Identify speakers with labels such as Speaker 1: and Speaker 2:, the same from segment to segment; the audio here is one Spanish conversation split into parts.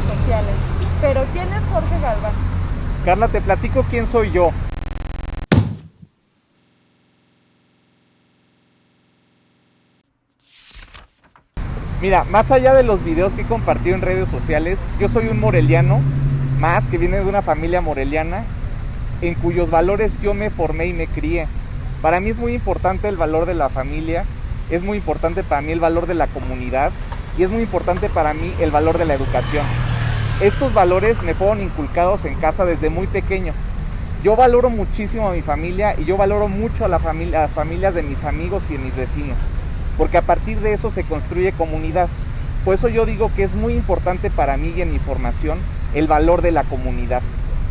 Speaker 1: redes sociales. Pero ¿quién es Jorge Galván?
Speaker 2: Carla, te platico quién soy yo. Mira, más allá de los videos que he compartido en redes sociales, yo soy un moreliano, más que viene de una familia moreliana, en cuyos valores yo me formé y me crié. Para mí es muy importante el valor de la familia, es muy importante para mí el valor de la comunidad y es muy importante para mí el valor de la educación. Estos valores me fueron inculcados en casa desde muy pequeño. Yo valoro muchísimo a mi familia y yo valoro mucho a las familias de mis amigos y de mis vecinos, porque a partir de eso se construye comunidad. Por eso yo digo que es muy importante para mí y en mi formación el valor de la comunidad.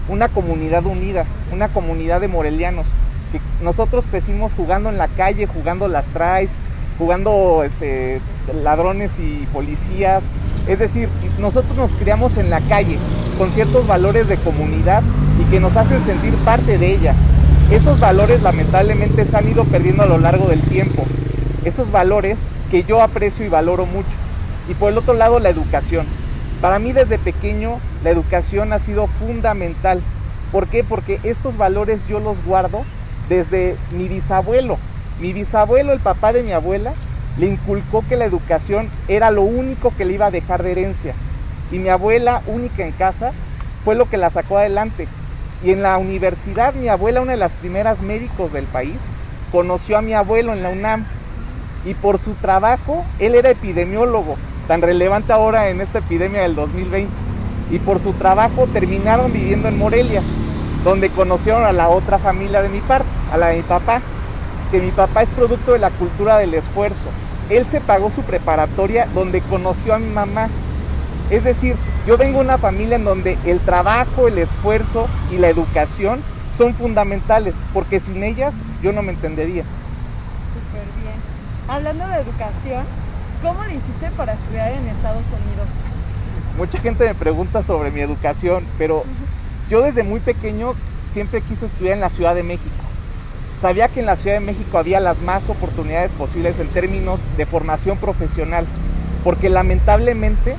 Speaker 2: Una comunidad unida, una comunidad de morelianos. Que nosotros crecimos jugando en la calle, jugando las traes, jugando ladrones y policías. Es decir, nosotros nos criamos en la calle con ciertos valores de comunidad y que nos hacen sentir parte de ella. Esos valores lamentablemente se han ido perdiendo a lo largo del tiempo. Esos valores que yo aprecio y valoro mucho. Y por el otro lado, la educación. Para mí desde pequeño la educación ha sido fundamental. ¿Por qué? Porque estos valores yo los guardo desde mi bisabuelo. Mi bisabuelo, el papá de mi abuela, le inculcó que la educación era lo único que le iba a dejar de herencia. Y mi abuela, única en casa, fue lo que la sacó adelante. Y en la universidad, mi abuela, una de las primeras médicos del país, conoció a mi abuelo en la UNAM. Y por su trabajo, él era epidemiólogo, tan relevante ahora en esta epidemia del 2020. Y por su trabajo terminaron viviendo en Morelia, donde conocieron a la otra familia de mi parte, a la de mi papá, que mi papá es producto de la cultura del esfuerzo. Él se pagó su preparatoria donde conoció a mi mamá. Es decir, yo vengo de una familia en donde el trabajo, el esfuerzo y la educación son fundamentales, porque sin ellas yo no me entendería.
Speaker 1: Súper bien. Hablando de educación, ¿cómo le hiciste para estudiar en Estados Unidos?
Speaker 2: Mucha gente me pregunta sobre mi educación, pero yo desde muy pequeño siempre quise estudiar en la Ciudad de México. Sabía que en la Ciudad de México había las más oportunidades posibles en términos de formación profesional, porque lamentablemente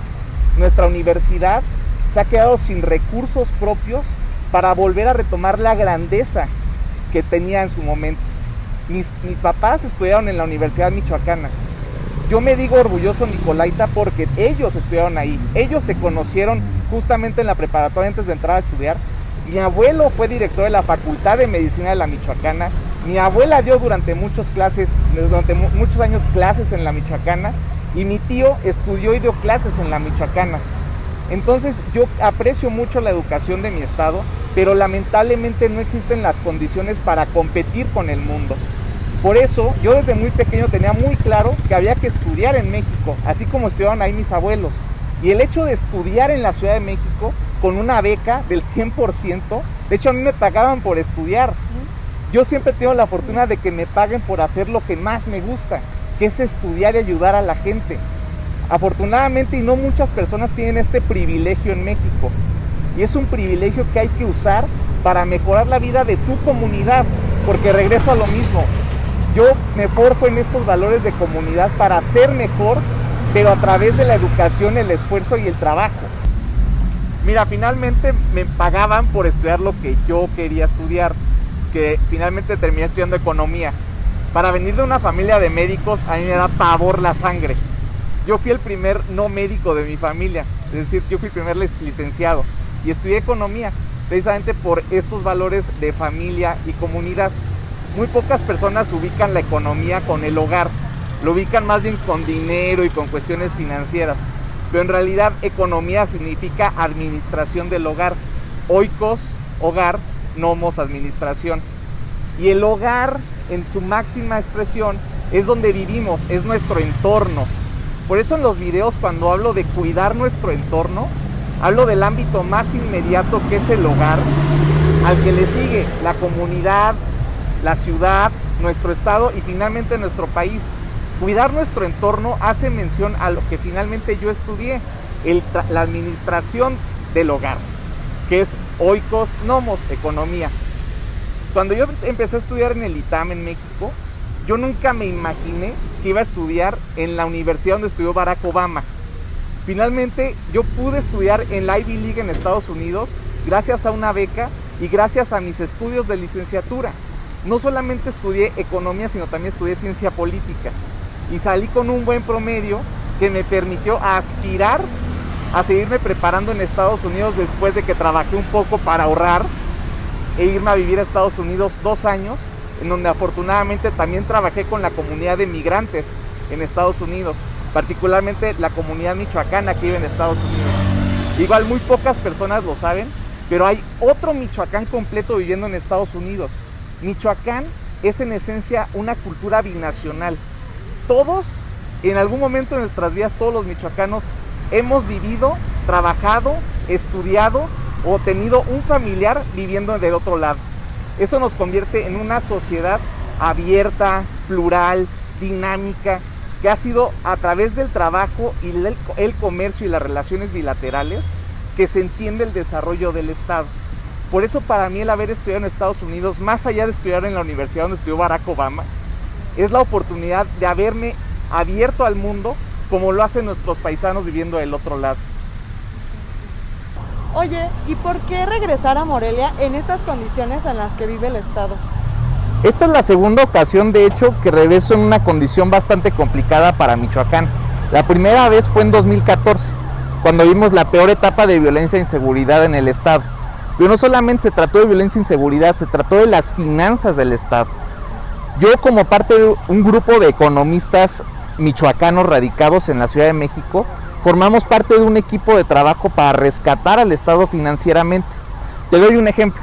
Speaker 2: nuestra universidad se ha quedado sin recursos propios para volver a retomar la grandeza que tenía en su momento. Mis papás estudiaron en la Universidad Michoacana. Yo me digo orgulloso nicolaita porque ellos estudiaron ahí. Ellos se conocieron justamente en la preparatoria antes de entrar a estudiar. Mi abuelo fue director de la Facultad de Medicina de la Michoacana. Mi abuela dio durante muchos años clases en la Michoacana. Y mi tío estudió y dio clases en la Michoacana. Entonces yo aprecio mucho la educación de mi estado, pero lamentablemente no existen las condiciones para competir con el mundo. Por eso yo desde muy pequeño tenía muy claro que había que estudiar en México, así como estudiaron ahí mis abuelos. Y el hecho de estudiar en la Ciudad de México con una beca del 100%, de hecho a mí me pagaban por estudiar. Yo siempre tengo la fortuna de que me paguen por hacer lo que más me gusta, que es estudiar y ayudar a la gente. Afortunadamente, y no muchas personas tienen este privilegio en México. Y es un privilegio que hay que usar para mejorar la vida de tu comunidad, porque regreso a lo mismo. Yo me forjo en estos valores de comunidad para ser mejor, pero a través de la educación, el esfuerzo y el trabajo. Mira, finalmente me pagaban por estudiar lo que yo quería estudiar, que finalmente terminé estudiando economía. Para venir de una familia de médicos, a mí me da pavor la sangre. Yo fui el primer no médico de mi familia, es decir, yo fui el primer licenciado y estudié economía, precisamente por estos valores de familia y comunidad. Muy pocas personas ubican la economía con el hogar, lo ubican más bien con dinero y con cuestiones financieras, pero en realidad economía significa administración del hogar, oikos, hogar, nomos, administración. Y el hogar, en su máxima expresión, es donde vivimos, es nuestro entorno. Por eso en los videos, cuando hablo de cuidar nuestro entorno, hablo del ámbito más inmediato, que es el hogar, al que le sigue la comunidad, la ciudad, nuestro estado y finalmente nuestro país. Cuidar nuestro entorno hace mención a lo que finalmente yo estudié, la administración del hogar, que es oikos, nomos, economía. Cuando yo empecé a estudiar en el ITAM en México, yo nunca me imaginé que iba a estudiar en la universidad donde estudió Barack Obama. Finalmente, yo pude estudiar en la Ivy League en Estados Unidos gracias a una beca y gracias a mis estudios de licenciatura. No solamente estudié economía, sino también estudié ciencia política. Y salí con un buen promedio que me permitió aspirar a seguirme preparando en Estados Unidos después de que trabajé un poco para ahorrar e irme a vivir a Estados Unidos 2 años, en donde afortunadamente también trabajé con la comunidad de migrantes en Estados Unidos, particularmente la comunidad michoacana que vive en Estados Unidos. Igual muy pocas personas lo saben, pero hay otro Michoacán completo viviendo en Estados Unidos. Michoacán es en esencia una cultura binacional. Todos, en algún momento de nuestras vidas, todos los michoacanos hemos vivido, trabajado, estudiado o tenido un familiar viviendo del otro lado. Eso nos convierte en una sociedad abierta, plural, dinámica, que ha sido a través del trabajo y el comercio y las relaciones bilaterales que se entiende el desarrollo del Estado. Por eso para mí el haber estudiado en Estados Unidos, más allá de estudiar en la universidad donde estudió Barack Obama, es la oportunidad de haberme abierto al mundo como lo hacen nuestros paisanos viviendo del otro lado.
Speaker 1: Oye, ¿y por qué regresar a Morelia en estas condiciones en las que vive el Estado?
Speaker 2: Esta es la segunda ocasión, de hecho, que regreso en una condición bastante complicada para Michoacán. La primera vez fue en 2014, cuando vimos la peor etapa de violencia e inseguridad en el Estado. Pero no solamente se trató de violencia e inseguridad, se trató de las finanzas del Estado. Yo, como parte de un grupo de economistas michoacanos radicados en la Ciudad de México, formamos parte de un equipo de trabajo para rescatar al Estado financieramente. Te doy un ejemplo.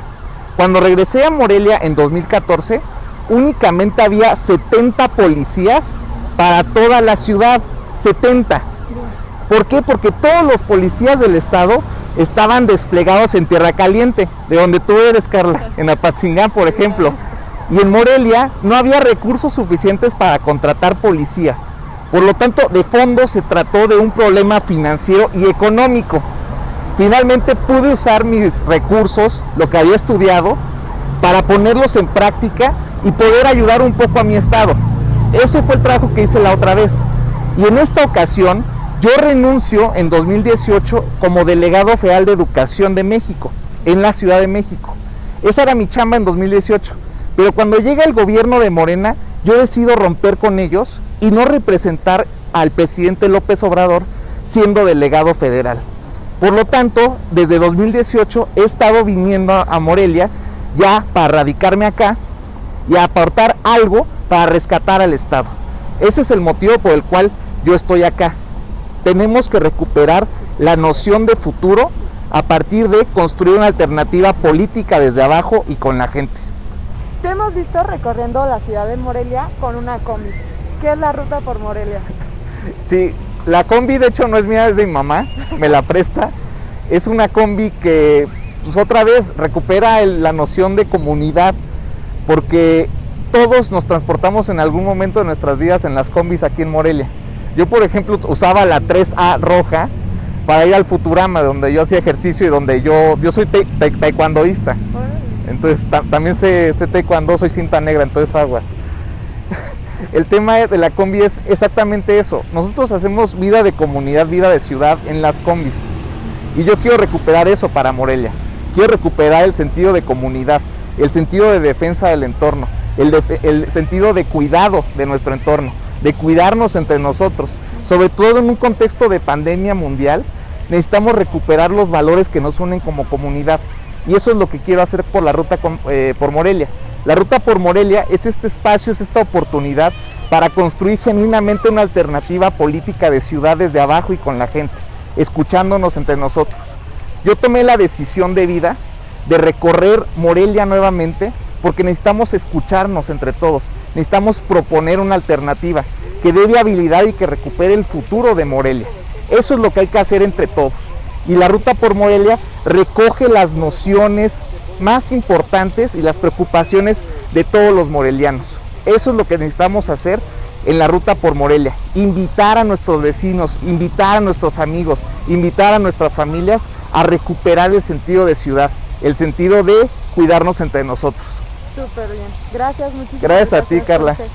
Speaker 2: Cuando regresé a Morelia en 2014, únicamente había 70 policías para toda la ciudad. 70. ¿Por qué? Porque todos los policías del Estado estaban desplegados en Tierra Caliente, de donde tú eres, Carla, en Apatzingán, por ejemplo. Y en Morelia no había recursos suficientes para contratar policías. Por lo tanto, de fondo se trató de un problema financiero y económico. Finalmente pude usar mis recursos, lo que había estudiado, para ponerlos en práctica y poder ayudar un poco a mi estado. Eso fue el trabajo que hice la otra vez. Y en esta ocasión, yo renuncio en 2018 como delegado federal de Educación de México, en la Ciudad de México. Esa era mi chamba en 2018. Pero cuando llega el gobierno de Morena, yo decido romper con ellos y no representar al presidente López Obrador siendo delegado federal. Por lo tanto, desde 2018 he estado viniendo a Morelia ya para radicarme acá y aportar algo para rescatar al Estado. Ese es el motivo por el cual yo estoy acá. Tenemos que recuperar la noción de futuro a partir de construir una alternativa política desde abajo y con la gente.
Speaker 1: Te hemos visto recorriendo la ciudad de Morelia con una combi. ¿Qué es la ruta por Morelia?
Speaker 2: Sí, la combi de hecho no es mía, es de mi mamá, me la presta. Es una combi que pues, otra vez recupera la noción de comunidad, porque todos nos transportamos en algún momento de nuestras vidas en las combis aquí en Morelia. Yo, por ejemplo, usaba la 3A roja para ir al Futurama, donde yo hacía ejercicio y donde yo soy taekwondoísta. Entonces también sé taekwondo, soy cinta negra, entonces aguas. El tema de la combi es exactamente eso. Nosotros hacemos vida de comunidad, vida de ciudad en las combis. Y yo quiero recuperar eso para Morelia. Quiero recuperar el sentido de comunidad, el sentido de defensa del entorno, el sentido de cuidado de nuestro entorno, de cuidarnos entre nosotros. Sobre todo en un contexto de pandemia mundial, necesitamos recuperar los valores que nos unen como comunidad. Y eso es lo que quiero hacer por la ruta por Morelia. La ruta por Morelia es este espacio, es esta oportunidad para construir genuinamente una alternativa política de ciudad desde abajo y con la gente, escuchándonos entre nosotros. Yo tomé la decisión de vida de recorrer Morelia nuevamente porque necesitamos escucharnos entre todos, necesitamos proponer una alternativa que dé viabilidad y que recupere el futuro de Morelia. Eso es lo que hay que hacer entre todos. Y la ruta por Morelia recoge las nociones más importantes y las preocupaciones de todos los morelianos. Eso es lo que necesitamos hacer en la ruta por Morelia. Invitar a nuestros vecinos, invitar a nuestros amigos, invitar a nuestras familias a recuperar el sentido de ciudad, el sentido de cuidarnos entre nosotros.
Speaker 1: Súper bien. Gracias, muchísimas
Speaker 2: gracias. Gracias a ti, Carla.
Speaker 1: Jorge.